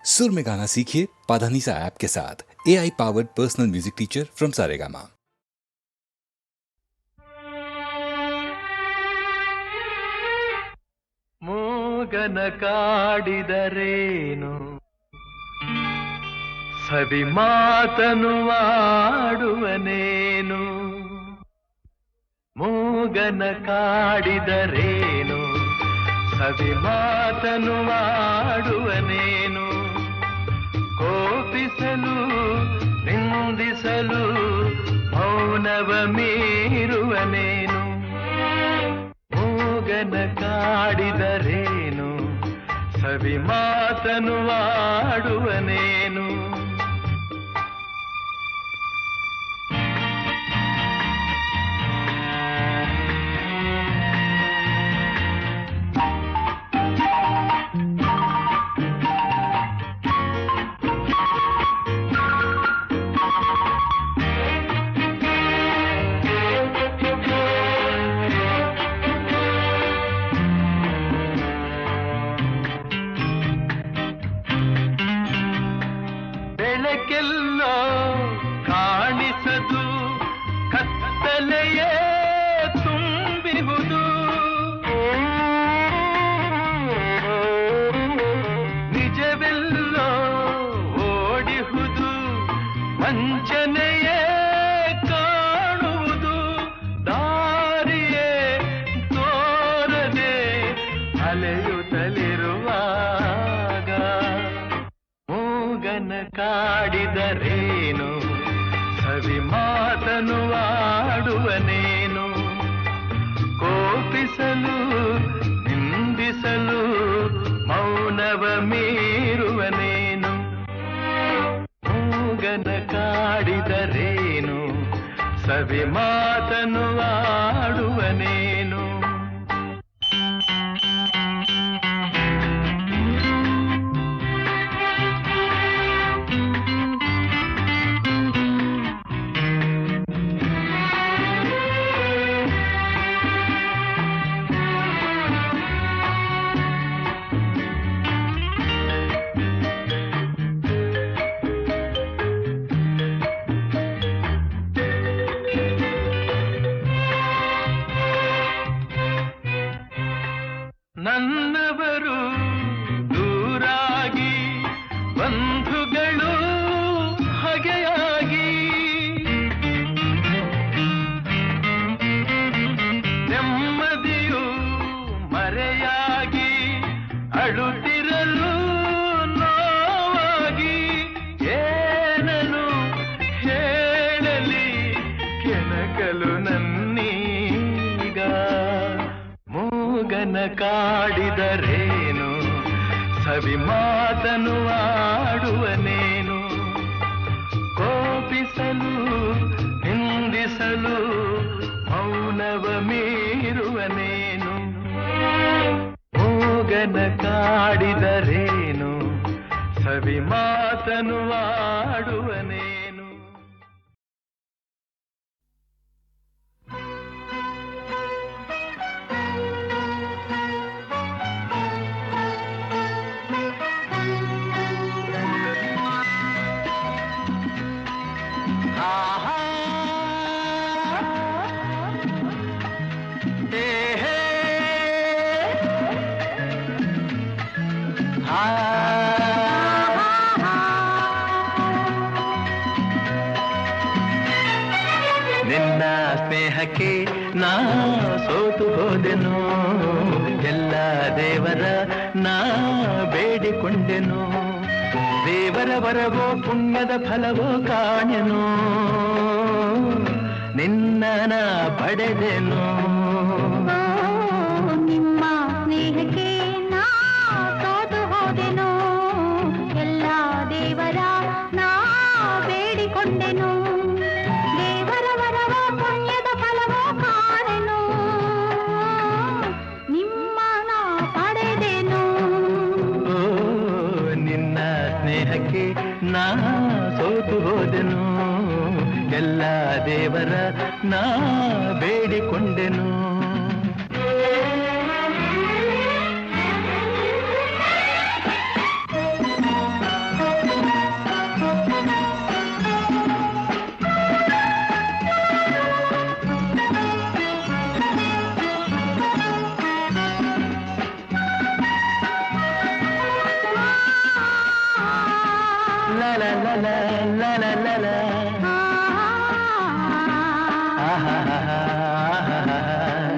सुर में गाना सीखिए पाधानीसा ऐप के साथ। AI powered personal music teacher from Saregama. ಮೂಗನ ಕಾಡಿದರೇನು ಸವಿ ಮಾತನು ಆಡುವನೇನು ಮೂಗನ ಕಾಡಿದರೇನು ಸವಿ ಮಾತನು ಆಡುವನೇನು ಕೋಪಿಸಲು ನಿಂದಿಸಲು ಮೌನವ ಮೀರುವನೇನು ಮೂಗನ ಕಾಡಿದರೇನು ಸವಿ ಮಾತನು ಆಡುವನೇನು ಬೆಳಕೆಲ್ಲೋ ಕಾಣಿಸದು ಕತ್ತಲೆಯೇ ತುಂಬಿಹುದು ನಿಜವೆಲ್ಲೋ ಓಡಿಹುದು ವಂಚನೆಯೇ ಕಾಣುವುದು ದಾರಿಯೇ ತೋರದೆ ಅಲೆಯುತ್ತಲಿರುವಾಗ ಮೂಗನ ಕಾಡಿದರೇನು ಸವಿ ಮಾತನು ಆಡುವನೇನು ಕೋಪಿಸಲು ನಿಂದಿಸಲು ಮೌನವ ಮೀರುವನೇನು ಮೂಗನ ಕಾಡಿದರೇನು ಸವಿ ಮಾತನು ಆಡುವನೇನು ನನ್ನವರು ದೂರಾಗಿ ಬಂಧುಗಳು ಹಗೆಯಾಗಿ ನೆಮ್ಮದಿಯು ಮರೆಯಾಗಿ ಅಳುತ್ತಿರಲು ನೋವಾಗಿ ಏನನು ಹೇಳಲಿ ಕೆಣಕಲು ನನ್ನೀಗ ಮೂಗನ ಕಾಡಿದರೇನು ಸವಿ ಮಾತನು ಆಡುವನೇನು ಕೋಪಿಸಲು ನಿಂದಿಸಲು ಮೌನವ ಮೀರುವನೇನು ಮೂಗನ ಕಾಡಿದರೇನು ಸವಿ ಮಾತನು ಆಡುವನೇನು ನಿನ್ನ ಸ್ನೇಹಕ್ಕೆ ನಾ ಸೋತು ಹೋದೆನು ಎಲ್ಲ ದೇವರ ನಾ ಬೇಡಿಕೊಂಡೆನು ದೇವರ ವರವೋ ಪುಣ್ಯದ ಫಲವೋ ಕಾಣೆನು ನಿನ್ನ ನಾ ಪಡೆದೆನು ನಿಮ್ಮ ಸ್ನೇಹಕ್ಕೆ ನಾ ಸೋತು ಹೋದೆನು ಎಲ್ಲ ದೇವರ ನಾ ಬೇಡಿಕೊಂಡೆನು ದೇವರ ವರವ ಪುಣ್ಯದ ಫಲವೋ ಕಾಣೆನು ನಿಮ್ಮ ನಾ ಪಡೆದೆನು ನಿನ್ನ ಸ್ನೇಹಕ್ಕೆ ನಾ ಸೋತು ಹೋದೆನು ಎಲ್ಲ ದೇವರ ನಾ ಬೇಡಿಕೊಂಡೆನು la la la la la. ಆಹಾ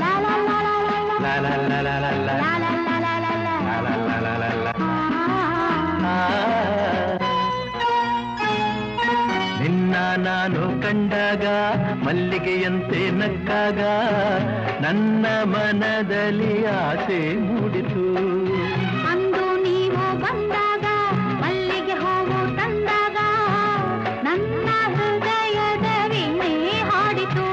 ಲಾ ಲಾ ಲಾ ಲಾ ಲಾ la la la la la la. ಲಾ ಲಾ ಲಾ ಲಾ ಲಾ ಲಾ. La la la la la la. ನಿನ್ನ ನಾನು ಕಂಡಾಗ ಮಲ್ಲಿಗೆಯಂತೆ ನಕ್ಕಾಗ ನನ್ನ ಮನದಲ್ಲಿ ಆಸೆ ಮೂಡಿತು. ಅಂದು ನೀವು ಬಂದಾಗ ಮಲ್ಲಿಗೆ ಹೂವು ತಂದಾಗ ನನ್ನ ಹೃದಯದ ವೀಣೆ ಹಾಡಿತು.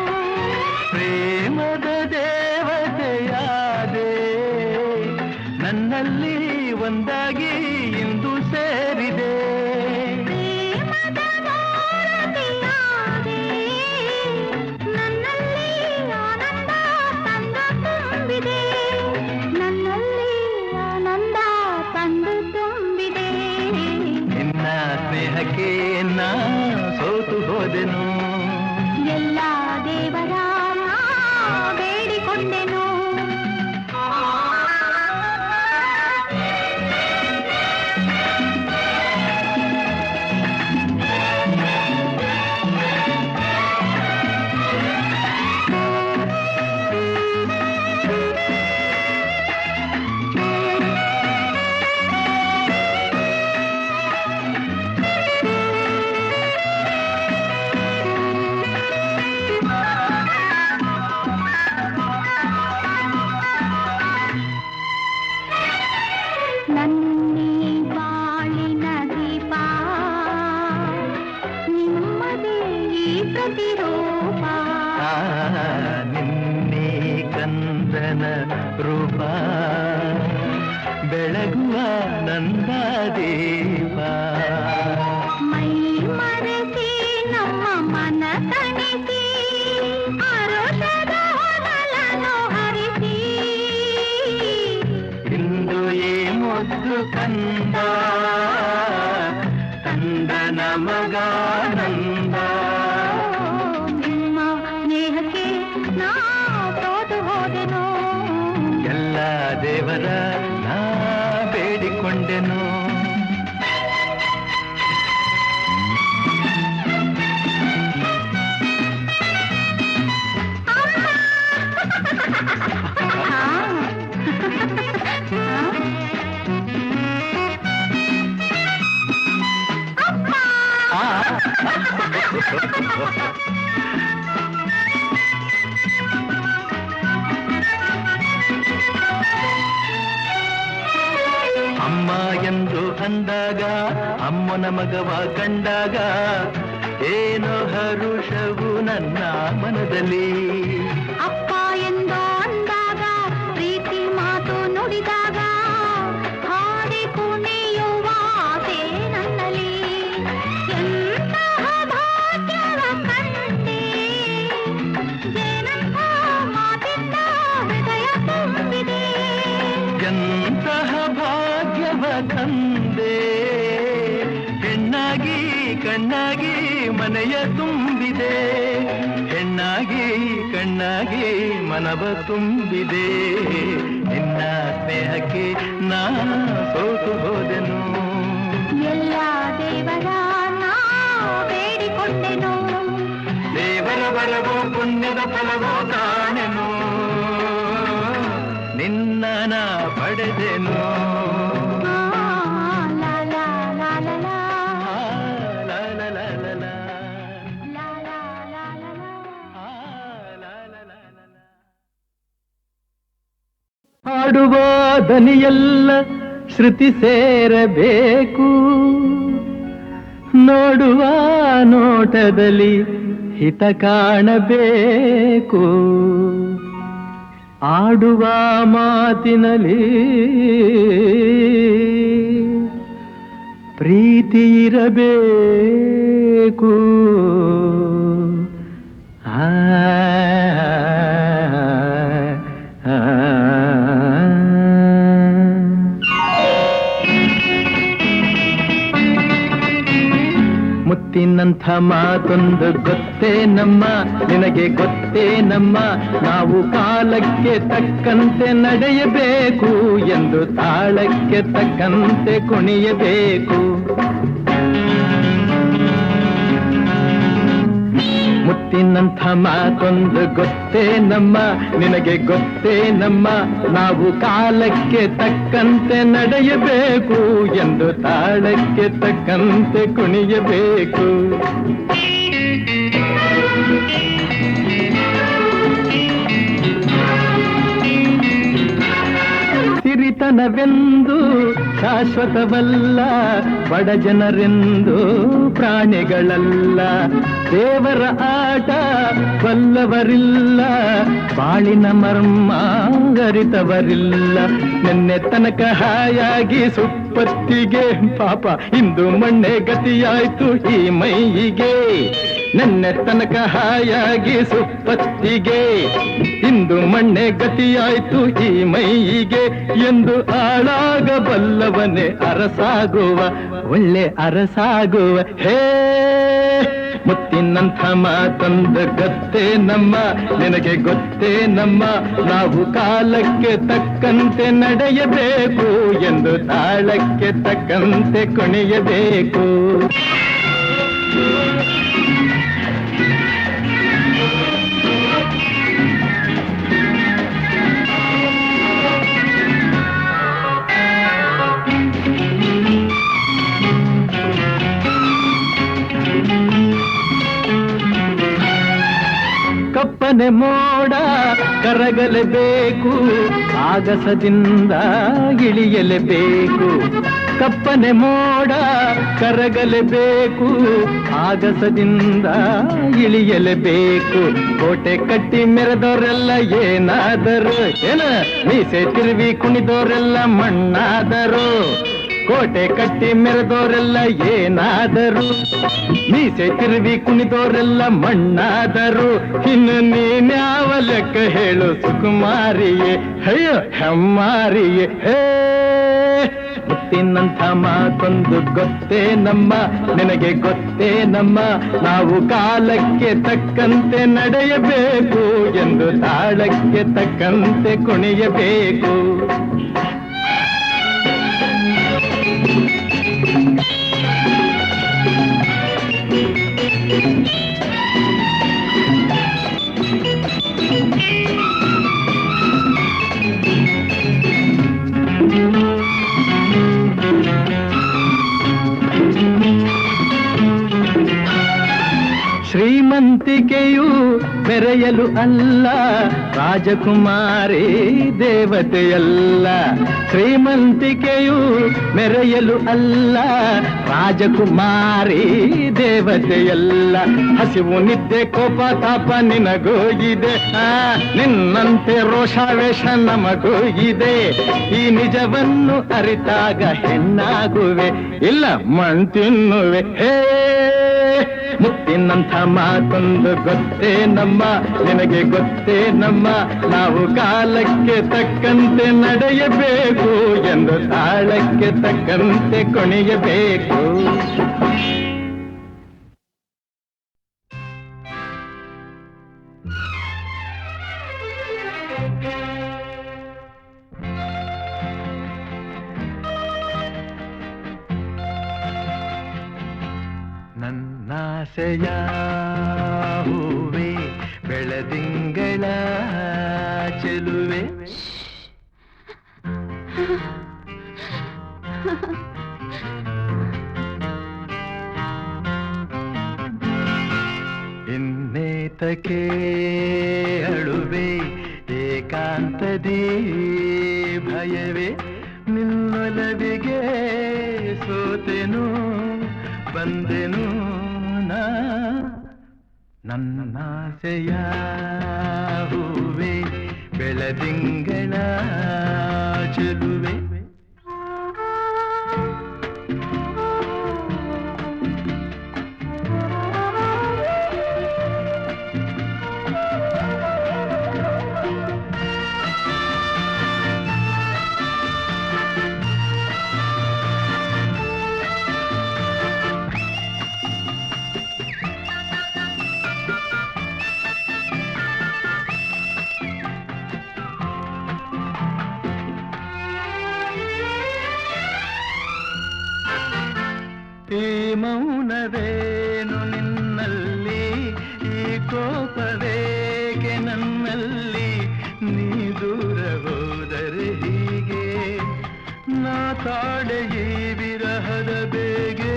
ಪ್ರೇಮದ ದೇವತೆಯಾದೆ ನನ್ನಲ್ಲಿ ಒಂದಾಗಿ ಇಂದು ಸೇರಿದೆ. ಪ್ರೇಮದ ಭಾರತಿಯಾದೆ ನನ್ನಲ್ಲಿ ಆನಂದ ತಂದು ತುಂಬಿದೆ. ನನ್ನಲ್ಲಿ ಆನಂದ ತಂದು ತುಂಬಿದೆ. ನಿನ್ನ ಸ್ನೇಹಕ್ಕೆ ನಾ ಸೋತು ಹೋದೆನು. ಎಲ್ಲ ದೇವರ ನಾ ಬೇಡಿಕೊಂಡೆನು. ನನ್ನಿ ಬಾಳಿನ ದೀಪ ನಿಮ್ಮದೇ ಈ ಪ್ರತಿರೂಪ. ನಿನ್ನೆ ಕಂದನ ರೂಪ ಬೆಳಗುವ ನಂದ ದೀಪ. ಮೈ ಮರೆಸಿ ನಮ್ಮ ಮನ ತಣಿಸಿ ಆರೋಷದ ಹೊನಲನ್ನು ಹರಿಸಿ. ಇಂದು ಈ ಮುದ್ದು ಕಂದ ಕಂದನ ಮಗಾನಂದ. ನಿಮ್ಮ ಸ್ನೇಹಕ್ಕೆ ನಾ ಸೋತು ಹೋದೆನು. ಎಲ್ಲ ದೇವರ ನಾ ಬೇಡಿಕೊಂಡೆನು. ಅಮ್ಮ ಎಂದು ಅಂದಾಗ ಅಮ್ಮನ ಮಗವ ಕಂಡಾಗ ಏನೋ ಹರುಷವು ನನ್ನ ಮನದಲ್ಲಿ. ಅಪ್ಪ ಎಂದು ಅಂದಾಗ ಪ್ರೀತಿ ಮಾತು ನುಡಿದಾಗ ಹಾಡಿ ಕುಣಿಯುವ ಆಸೆ ನನ್ನಲ್ಲಿ. ಎಂತಹ ಭಾಗ್ಯವ ಕಂಡೆ ಏನಂತ ಮಾತಿಂದ ಹೃದಯ ತುಂಬಿದೆ. ಎಂತಹ ಭಾಗ್ಯವ ತಂದೆ ಹೆಣ್ಣಾಗಿ ಕಣ್ಣಾಗಿ ಮನೆಯ ತುಂಬಿದೆ. ಹೆಣ್ಣಾಗಿ ಕಣ್ಣಾಗಿ ಮನವ ತುಂಬಿದೆ. ನಿನ್ನ ಸ್ನೇಹಕ್ಕೆ ನಾ ಸೋತು ಹೋದೆನು. ಎಲ್ಲ ದೇವರ ನಾ ಬೇಡಿಕೊಂಡೆನು. ದೇವರ ಬರವೋ ಪುಣ್ಯದ ಫಲವೋ ಕಾಣೆನು. ನಿನ್ನ ನಾ ಪಡೆದೆನು. ಆ, ಲಾ ಲಾ ಲಾ ಲಾ ಲಾ. ಆ, ಲಾ ಲಾ ಲಾ ಲಾ ಲಾ. ಲಾ ಲಾ ಲಾ ಲಾ ಲಾ. ಆ, ಲಾ ಲಾ ಲಾ ಲಾ ಲಾ. ಹಾಡುವ ದನಿಯೆಲ್ಲ ಶ್ರುತಿ ಸೇರಬೇಕು. ನೋಡುವ ನೋಟದಲ್ಲಿ ಹಿತ ಕಾಣಬೇಕು. ಆಡುವ ಮಾತಿನಲ್ಲಿ ಪ್ರೀತಿ ಇರಬೇಕು. ಆ ಮುತ್ತಿನಂಥ ಮಾತೊಂದು ಗೊತ್ತೇ ನಮ್ಮ, ನಿನಗೆ ಗೊತ್ತೇ ನಮ್ಮ, ನಾವು ಕಾಲಕ್ಕೆ ತಕ್ಕಂತೆ ನಡೆಯಬೇಕು ಎಂದು ತಾಳಕ್ಕೆ ತಕ್ಕಂತೆ ಕುಣಿಯಬೇಕು. ಮುತ್ತಿನಂಥ ಮಾತೊಂದು ಗೊತ್ತೇ ನಮ್ಮ, ನಿನಗೆ ಗೊತ್ತೇ ನಮ್ಮ, ನಾವು ಕಾಲಕ್ಕೆ ತಕ್ಕಂತೆ ನಡೆಯಬೇಕು ಎಂದು ತಾಳಕ್ಕೆ ತಕ್ಕಂತೆ ಕುಣಿಯಬೇಕು. ಸಿರಿತನವೆಂದು ಶಾಶ್ವತವಲ್ಲ, ಬಡ ಜನರೆಂದು ಪ್ರಾಣಿಗಳಲ್ಲ, ದೇವರ ಆಟ ಬಲ್ಲವರಿಲ್ಲ, ಬಾಳಿನ ಮರ್ಮ ಅರಿತವರಿಲ್ಲ. ನಿನ್ನೆ ತನಕ ಹಾಯಾಗಿ ಸುಪ್ಪತ್ತಿಗೆ ಪಾಪ ಇಂದು ಮಣ್ಣೆ ಗತಿಯಾಯ್ತು ಈ ಮೈಯಿಗೆ. ನಿನ್ನೆ ತನಕ ಹಾಯಾಗಿ ಸುಪ್ಪತ್ತಿಗೆ ಇಂದು ಮಣ್ಣೆ ಗತಿಯಾಯ್ತು ಈ ಮೈಯಿಗೆ ಎಂದು ಆಳಾಗಬಲ್ಲವನೇ ಅರಸಾಗುವ, ಒಳ್ಳೆ ಅರಸಾಗುವ. ಹೇ ಮುತ್ತಿನಂಥ ಮಾತೊಂದು ಗೊತ್ತೇ ನಮ್ಮ, ನಿನಗೆ ಗೊತ್ತೇ ನಮ್ಮ, ನಾವು ಕಾಲಕ್ಕೆ ತಕ್ಕಂತೆ ನಡೆಯಬೇಕು ಎಂದು ತಾಳಕ್ಕೆ ತಕ್ಕಂತೆ ಕುಣಿಯಬೇಕು. ಕಪ್ಪನೆ ಮೋಡ ಕರಗಲೇಬೇಕು, ಆಗಸದಿಂದ ಇಳಿಯಲೇಬೇಕು. ಕಪ್ಪನೆ ಮೋಡ ಕರಗಲೇಬೇಕು, ಆಗಸದಿಂದ ಇಳಿಯಲೇಬೇಕು. ಕೋಟೆ ಕಟ್ಟಿ ಮೆರೆದವರೆಲ್ಲ ಏನಾದರು, ಏನ ಮೀಸೆ ತಿರುವಿ ಕುಣಿದವರೆಲ್ಲ ಮಣ್ಣಾದರು. ಕೋಟೆ ಕಟ್ಟಿ ಮೆರೆದವರೆಲ್ಲ ಏನಾದರು, ಮೀಸೆ ತಿರುವಿ ಕುಣಿದವರೆಲ್ಲ ಮಣ್ಣಾದರು. ಇನ್ನು ನೀನ್ಯಾವ ಲೆಕ್ಕ ಹೇಳು ಸುಕುಮಾರಿಯೇ, ಅಯ್ಯೋ ಹೆಮ್ಮಾರಿಯೇ. ಹೇ ಮುತ್ತಿನಂಥ ಮಾತೊಂದು ಗೊತ್ತೇ ನಮ್ಮ, ನಿನಗೆ ಗೊತ್ತೇ ನಮ್ಮ, ನಾವು ಕಾಲಕ್ಕೆ ತಕ್ಕಂತೆ ನಡೆಯಬೇಕು ಎಂದು ತಾಳಕ್ಕೆ ತಕ್ಕಂತೆ ಕುಣಿಯಬೇಕು. ಶ್ರೀಮಂತಿಕೆಯು ಬೆರೆಯಲು ಅಲ್ಲ, ರಾಜಕುಮಾರಿ ದೇವತೆಯಲ್ಲ. ಶ್ರೀಮಂತಿಕೆಯು ಮೆರೆಯಲು ಅಲ್ಲ, ರಾಜಕುಮಾರಿ ದೇವತೆಯಲ್ಲ. ಹಸಿವು ನಿದ್ದೆ ಕೋಪ ತಾಪ ನಿನಗೂ ಇದೆ, ನಿನ್ನಂತೆ ರೋಷಾವೇಶ ನಮಗೂ ಇದೆ. ಈ ನಿಜವನ್ನು ಅರಿತಾಗ ಹೆಣ್ಣಾಗುವೆ, ಇಲ್ಲ ಮಣ್ ತಿನ್ನುವೆ. ಹೇ ಮುತ್ತಿನಂಥ ಮಾತೊಂದು ಗೊತ್ತೇ ನಮ್ಮ, ನಿನಗೆ ಗೊತ್ತೇ ನಮ್ಮ, ನಾವು ಕಾಲಕ್ಕೆ ತಕ್ಕಂತೆ ನಡೆಯಬೇಕು ಎಂದು ತಾಳಕ್ಕೆ ತಕ್ಕಂತೆ ಕುಣಿಯಬೇಕು. ನನ್ನಾಸೆಯ ಹೂವೆ ಬೆಳದಿಂಗಳ ಚೆಲುವೆ, ಇನ್ನೇತಕ್ಕೆ ಅಳುವೆ ಏಕಾಂತದಿ ಭಯವೇ, ನಿನ್ನೊಲವಿಗೆ ಸೋತೆನು ಬಂದೆನು ನಾ. ನನ್ನಾಸೆಯ ಹೂವೆ ಬೆಳದಿಂಗಳ ಚೆಲುವೆ. ಈ ಮೌನವೇನು ನಿನ್ನಲ್ಲಿ, ಈ ಕೋಪವೇಕೆ ನನ್ನಲ್ಲಿ ನೀ ದೂರ ಹೋದರೆ ಹೀಗೆ ನಾ ಕಾಡೆ ಈ ವಿರಹದ ಬೇಗೆ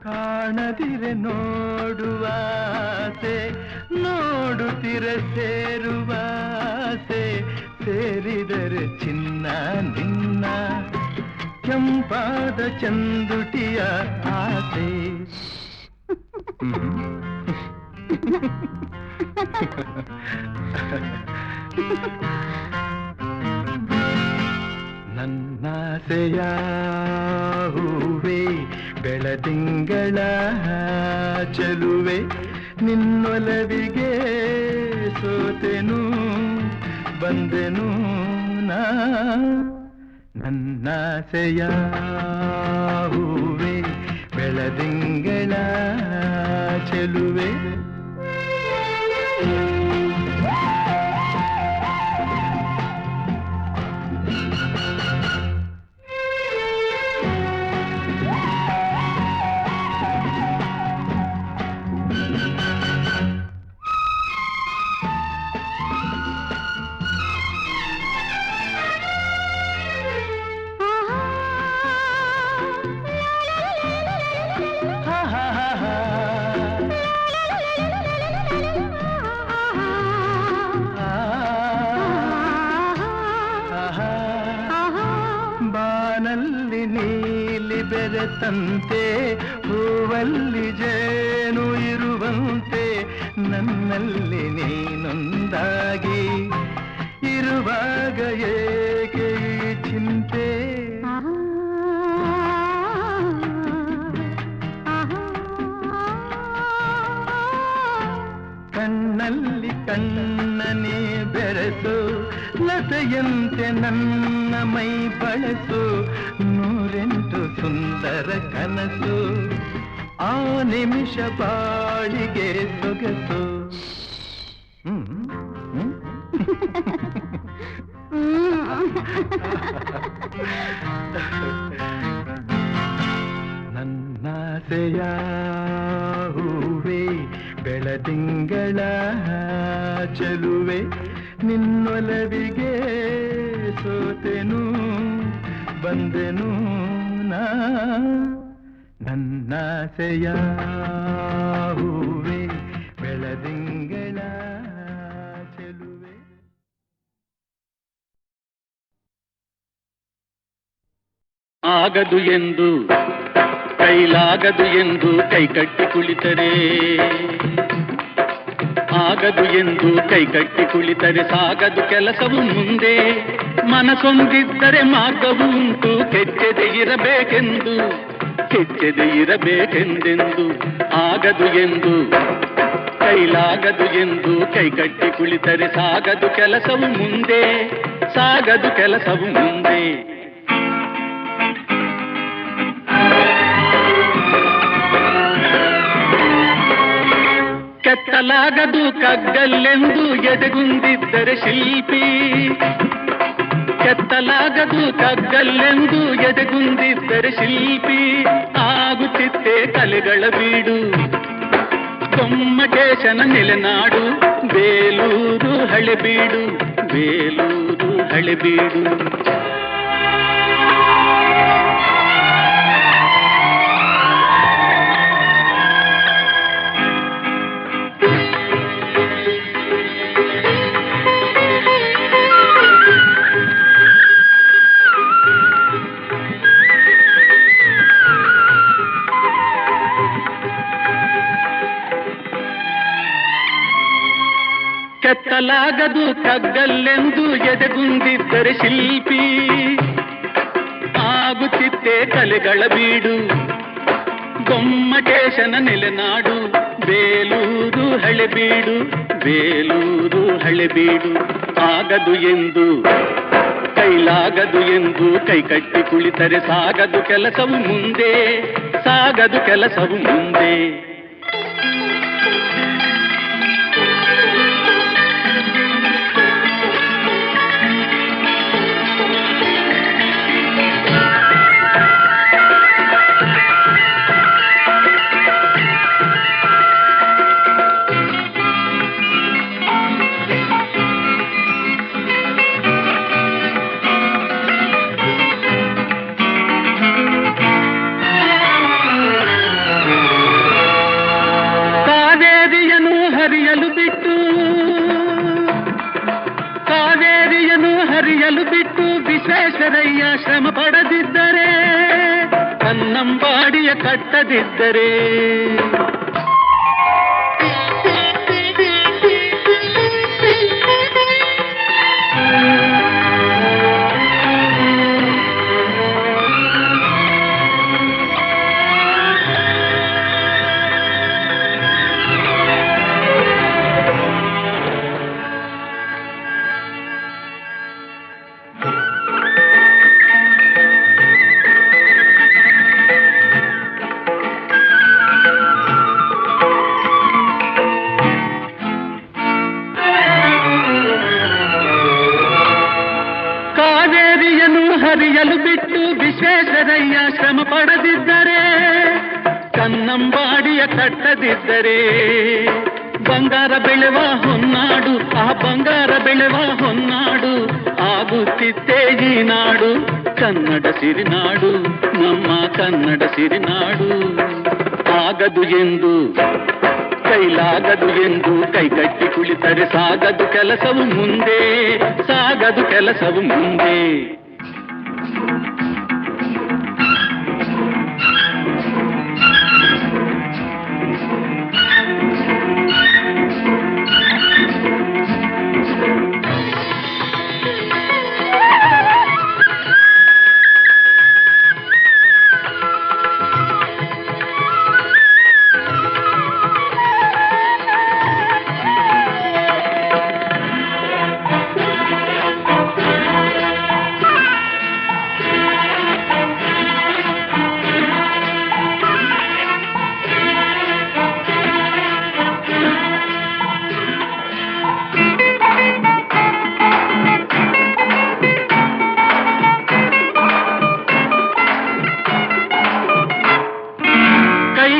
ಕಾಣದಿರೆ ನೋಡುವಾಸೆ ನೋಡುತ್ತಿರೆ ಸೇರುವಾಸೆ ಸೇರಿದರೆ ಚಿನ್ನ ನಿನ್ನ ಕೆಂಪಾದ ಚಂದುಟಿಯ ಆಸೆ ನನ್ನಾಸೆಯ ಹೂವೆ ಬೆಳದಿಂಗಳ ಚೆಲುವೆ ನಿನ್ನೊಲವಿಗೆ ಸೋತೆನು ಬಂದೆನು ನಾ ನನ್ನಾಸೆಯ ಹೂವೆ ಬೆಳದಿಂಗಳ ಚೆಲುವೆ ಬಾನಲ್ಲಿ ನೀಲಿ ಬೆರೆತಂತೆ ಹೂವಲ್ಲಿ ಜೇನು ಇರುವಂತೆ ನನ್ನಲ್ಲಿ ನೀನೊಂದಾಗಿ ಇರುವಾಗ ಏಕೆ ಈ ಚಿಂತೆ ಕಣ್ಣಲ್ಲಿ ಕಣ್ಣನೇ ಬೆರೆಸು ಲತೆಯಂತೆ ನನ್ನ ಮೈ ಬಳಸು ನೂರೆಂಟು ಸುಂದರ ಕನಸು ಆ ನಿಮಿಷ ಬಾಳಿಗೆ ಸೊಗಸು ನನ್ನಾಸೆಯ ಹೂವೆ ಬೆಳದಿಂಗಳ ಚೆಲುವೆ ನಿನ್ನೊಲವಿಗೆ ಸೋತೆನು ಬಂದೆನು ನಾ ನನ್ನಾಸೆಯ ಹೂವೆ ಬೆಳದಿಂಗಳ ಚೆಲುವೆ ಆಗದು ಎಂದು ಕೈಲಾಗದು ಎಂದು ಕೈಕಟ್ಟಿ ಕುಳಿತರೆ ಆಗದು ಎಂದು ಕೈಕಟ್ಟಿ ಕುಳಿತರೆ ಸಾಗದು ಕೆಲಸವು ಮುಂದೆ ಮನಸೊಂದಿದ್ದರೆ ಮಾರ್ಗವು ಉಂಟು ಕೆಚ್ಚದೆ ಇರಬೇಕೆಂದೆಂದು ಆಗದು ಎಂದು ಕೈಲಾಗದು ಎಂದು ಕೈಕಟ್ಟಿ ಕುಳಿತರೆ ಸಾಗದು ಕೆಲಸವು ಮುಂದೆ ಕೆತ್ತಲಾಗದು ಕಗ್ಗಲ್ಲೆಂದು ಎದೆಗುಂದಿದ್ದರೆ ಶಿಲ್ಪಿ ಕೆತ್ತಲಾಗದು ಕಗ್ಗಲ್ಲೆಂದು ಎದೆಗುಂದಿದ್ದರೆ ಶಿಲ್ಪಿ ಆಗುತ್ತಿತ್ತೆ ಕಲೆಗಳ ಬೀಡು ಗೊಮ್ಮಟೇಶನ ನೆಲೆನಾಡು ಬೇಲೂರು ಹಳೆಬೀಡು ಕೆತ್ತಲಾಗದು ಕಗ್ಗಲ್ಲೆಂದು ಎದೆಗುಂದಿದ್ದರೆ ಶಿಲ್ಪಿ ಆಗುತ್ತಿತ್ತೆ ಕಲೆಗಳ ಬೀಡು ಗೊಮ್ಮಟೇಶನ ನೆಲೆನಾಡು ಬೇಲೂರು ಹಳೆಬೀಡು ಆಗದು ಎಂದು ಕೈಲಾಗದು ಎಂದು ಕೈಕಟ್ಟಿ ಕುಳಿತರೆ ಸಾಗದು ಕೆಲಸವು ಮುಂದೆ ಹರಿಯಲು ಬಿಟ್ಟು ವಿಶ್ವೇಶ್ವರಯ್ಯ ಶ್ರಮ ಪಡದಿದ್ದರೆ, ಕನ್ನಂಬಾಡಿಯ ಕಟ್ಟದಿದ್ದರೆ, ಹರಿಯಲು ಬಿಟ್ಟು ವಿಶ್ವೇಶ್ವರಯ್ಯ ಶ್ರಮ ಪಡದಿದ್ದರೆ, ಕನ್ನಂಬಾಡಿಯ ಕಟ್ಟದಿದ್ದರೆ, ಬಂಗಾರ ಬೆಳೆವ ಹೊನ್ನಾಡು, ಆ ಬಂಗಾರ ಬೆಳೆವ ಹೊನ್ನಾಡು ಆಗುತ್ತಿತ್ತೇ ಈ ನಾಡು, ಕನ್ನಡ ಸಿರಿನಾಡು, ನಮ್ಮ ಕನ್ನಡ ಸಿರಿನಾಡು. ಆಗದು ಎಂದು ಕೈಲಾಗದು ಎಂದು ಕೈಕಟ್ಟಿ ಕುಳಿತರೆ ಸಾಗದು ಕೆಲಸವು ಮುಂದೆ, ಸಾಗದು ಕೆಲಸವು ಮುಂದೆ.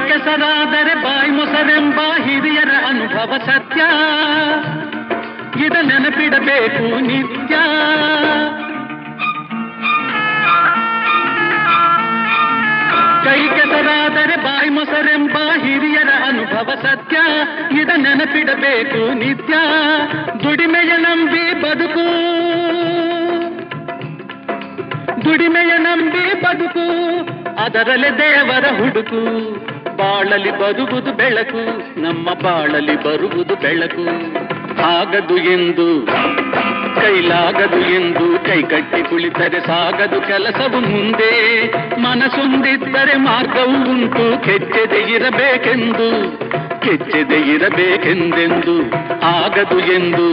ಕೆಸರಾದರೆ ಬಾಯಿ ಮೊಸರೆಂಬ ಹಿರಿಯರ ಅನುಭವ ಸತ್ಯ, ಇದ ನೆನಪಿಡಬೇಕು ನಿತ್ಯ. ಕೈ ಕೆಸರಾದರೆ ಬಾಯಿ ಮೊಸರೆಂಬ ಹಿರಿಯರ ಅನುಭವ ಸತ್ಯ, ಇದ ನೆನಪಿಡಬೇಕು ನಿತ್ಯ. ದುಡಿಮೆಯ ನಂಬಿ ಬದುಕು, ದುಡಿಮೆಯ ನಂಬಿ ಬದುಕು, ಅದರಲ್ಲೇ ದೇವರ ಹುಡುಕು. ಬಾಳಲಿ ಬರುವುದು ಬೆಳಕು, ನಮ್ಮ ಬಾಳಲಿ ಬರುವುದು ಬೆಳಕು. ಆಗದು ಎಂದು ಕೈಲಾಗದು ಎಂದು ಕೈಕಟ್ಟಿ ಕುಳಿತರೆ ಸಾಗದು ಕೆಲಸವು ಮುಂದೆ, ಮನಸೊಂದಿದ್ದರೆ ಮಾರ್ಗವು ಉಂಟು, ಕೆಚ್ಚದೆ ಇರಬೇಕೆಂದು, ಕೆಚ್ಚದೆ ಇರಬೇಕೆಂದೆಂದು. ಆಗದು ಎಂದು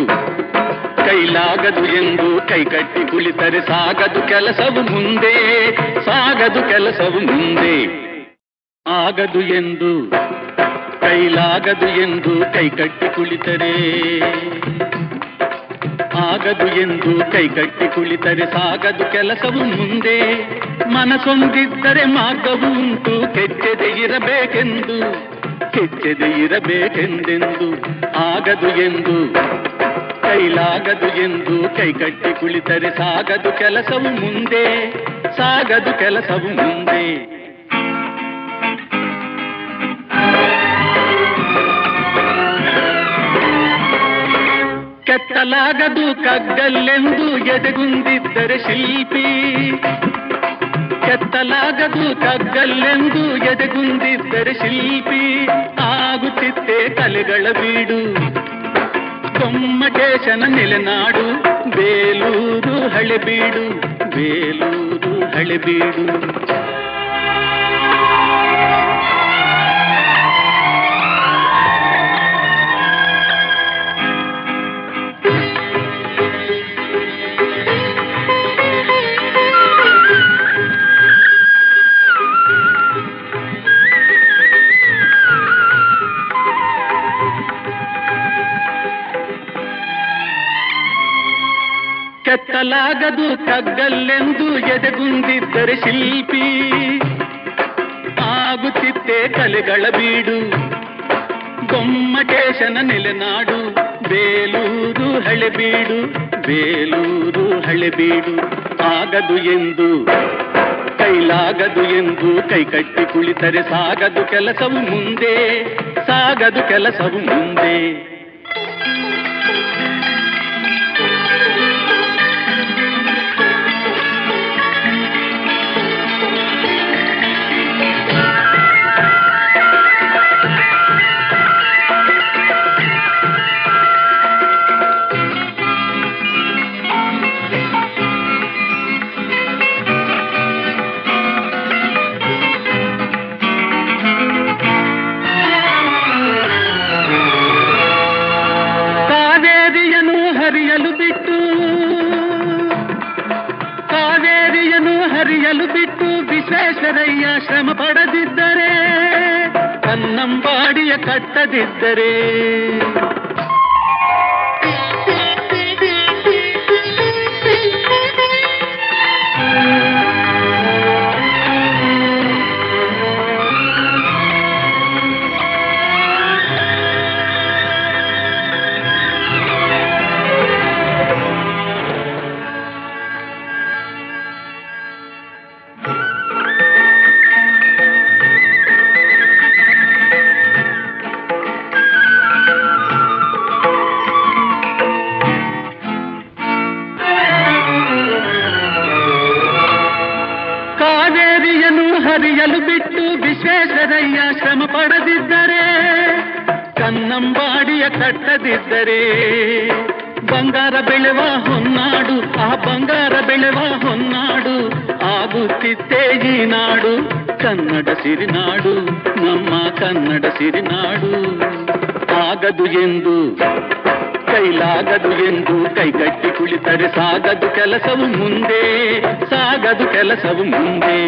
ಕೈಲಾಗದು ಎಂದು ಕೈಕಟ್ಟಿ ಕುಳಿತರೆ ಸಾಗದು ಕೆಲಸವು ಮುಂದೆ, ಸಾಗದು ಕೆಲಸವು ಮುಂದೆ. ಆಗದು ಎಂದು ಕೈಲಾಗದು ಎಂದು ಕೈಕಟ್ಟಿ ಕುಳಿತರೆ, ಆಗದು ಎಂದು ಕೈಕಟ್ಟಿ ಕುಳಿತರೆ ಸಾಗದು ಕೆಲಸವು ಮುಂದೆ, ಮನಸೊಂದಿದ್ದರೆ ಮಾರ್ಗವು ಉಂಟು, ಕೆಚ್ಚದೆ ಇರಬೇಕೆಂದು, ಕೆಚ್ಚದೆ ಇರಬೇಕೆಂದೆಂದು. ಆಗದು ಎಂದು ಕೈಲಾಗದು ಎಂದು ಕೈಕಟ್ಟಿ ಕುಳಿತರೆ ಸಾಗದು ಕೆಲಸವು ಮುಂದೆ, ಸಾಗದು ಕೆಲಸವು ಮುಂದೆ. ಕೆತ್ತಲಾಗದು ಕಗ್ಗಲ್ಲೆಂದು ಎದೆಗುಂದಿದ್ದರೆ ಶಿಲ್ಪಿ, ಕೆತ್ತಲಾಗದು ಕಗ್ಗಲ್ಲೆಂದು ಎದೆಗುಂದಿದ್ದರೆ ಶಿಲ್ಪಿ, ಆಗುತ್ತಿತ್ತೇ ಕಲೆಗಳ ಬೀಡು, ಗೊಮ್ಮಟೇಶನ ನೆಲೆನಾಡು, ಬೇಲೂರು ಹಳೆಬೀಡು, ಬೇಲೂರು ಹಳೆಬೀಡು. ಕೆತ್ತಲಾಗದು ಕಗ್ಗಲ್ಲೆಂದು ಎದೆಗುಂದಿದ್ದರೆ ಶಿಲ್ಪಿ, ಆಗುತ್ತಿತ್ತೇ ಕಲೆಗಳ ಬೀಡು, ಗೊಮ್ಮಟೇಶನ ನೆಲೆನಾಡು, ಬೇಲೂರು ಹಳೆಬೀಡು, ಬೇಲೂರು ಹಳೆಬೀಡು. ಆಗದು ಎಂದು ಕೈಲಾಗದು ಎಂದು ಕೈಕಟ್ಟಿ ಕುಳಿತರೆ ಸಾಗದು ಕೆಲಸವು ಮುಂದೆ, ಸಾಗದು ಕೆಲಸವು ಮುಂದೆ. ಹರಿಯಲು ಬಿಟ್ಟು ಕಾವೇರಿಯನ್ನು ಹರಿಯಲು ಬಿಟ್ಟು ವಿಶ್ವೇಶ್ವರಯ್ಯ ಶ್ರಮ ಪಡದಿದ್ದರೆ ಕನ್ನಂಬಾಡಿಯ ಕಟ್ಟದಿದ್ದರೆ ಹರಿಯಲು ಬಿಟ್ಟು ವಿಶ್ವೇಶ್ವರಯ್ಯ ಶ್ರಮ ಪಡದಿದ್ದರೆ ಕನ್ನಂಬಾಡಿಯ ಕಟ್ಟದಿದ್ದರೆ ಬಂಗಾರ ಬೆಳೆವ ಹೊನ್ನಾಡು ಆ ಬಂಗಾರ ಬೆಳೆವ ಹೊನ್ನಾಡು ಆಗುತ್ತಿತ್ತೇ ಈ ನಾಡು ಕನ್ನಡ ಸಿರಿನಾಡು ನಮ್ಮ ಕನ್ನಡ ಸಿರಿನಾಡು ಆಗದು ಎಂದು ಕೈಲಾಗದು ಎಂದು ಕೈಗಟ್ಟಿ ಕುಳಿತರೆ ಸಾಗದು ಕೆಲಸವು ಮುಂದೆ ಸಾಗದು ಕೆಲಸವು ಮುಂದೆ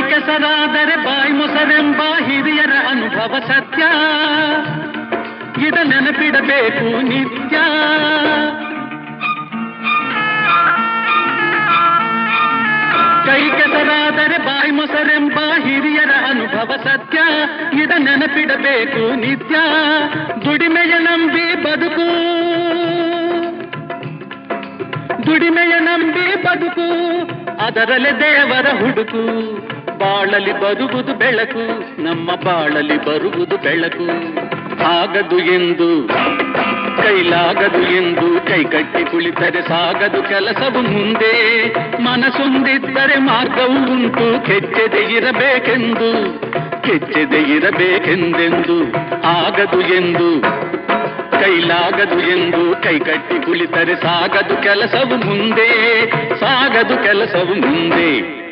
ಕೆಸರಾದರೆ ಬಾಯಿ ಮೊಸರೆಂಬ ಹಿರಿಯರ ಅನುಭವ ಸತ್ಯ ಇದ ನೆನಪಿಡಬೇಕು ನಿತ್ಯ ಕೈ ಕೆಸರಾದರೆ ಬಾಯಿ ಮೊಸರೆಂಬ ಹಿರಿಯರ ಅನುಭವ ಸತ್ಯ ಇದ ನೆನಪಿಡಬೇಕು ನಿತ್ಯ ದುಡಿಮೆಯ ನಂಬಿ ಬದುಕು ದುಡಿಮೆಯ ನಂಬಿ ಬದುಕು ಅದರಲ್ಲೇ ದೇವರ ಹುಡುಕು ಬಾಳಲಿ ಬರುವುದು ಬೆಳಕು ನಮ್ಮ ಬಾಳಲಿ ಬರುವುದು ಬೆಳಕು ಆಗದು ಎಂದು ಕೈಲಾಗದು ಎಂದು ಕೈಕಟ್ಟಿ ಕುಳಿತರೆ ಸಾಗದು ಕೆಲಸವು ಮುಂದೆ ಮನಸೊಂದಿದ್ದರೆ ಮಾರ್ಗವು ಉಂಟು ಕೆಚ್ಚದೆ ಇರಬೇಕೆಂದೆಂದು ಆಗದು ಎಂದು ಕೈಲಾಗದು ಎಂದು ಕೈಕಟ್ಟಿ ಕುಳಿತರೆ ಸಾಗದು ಕೆಲಸವು ಮುಂದೆ ಸಾಗದು ಕೆಲಸವು ಮುಂದೆ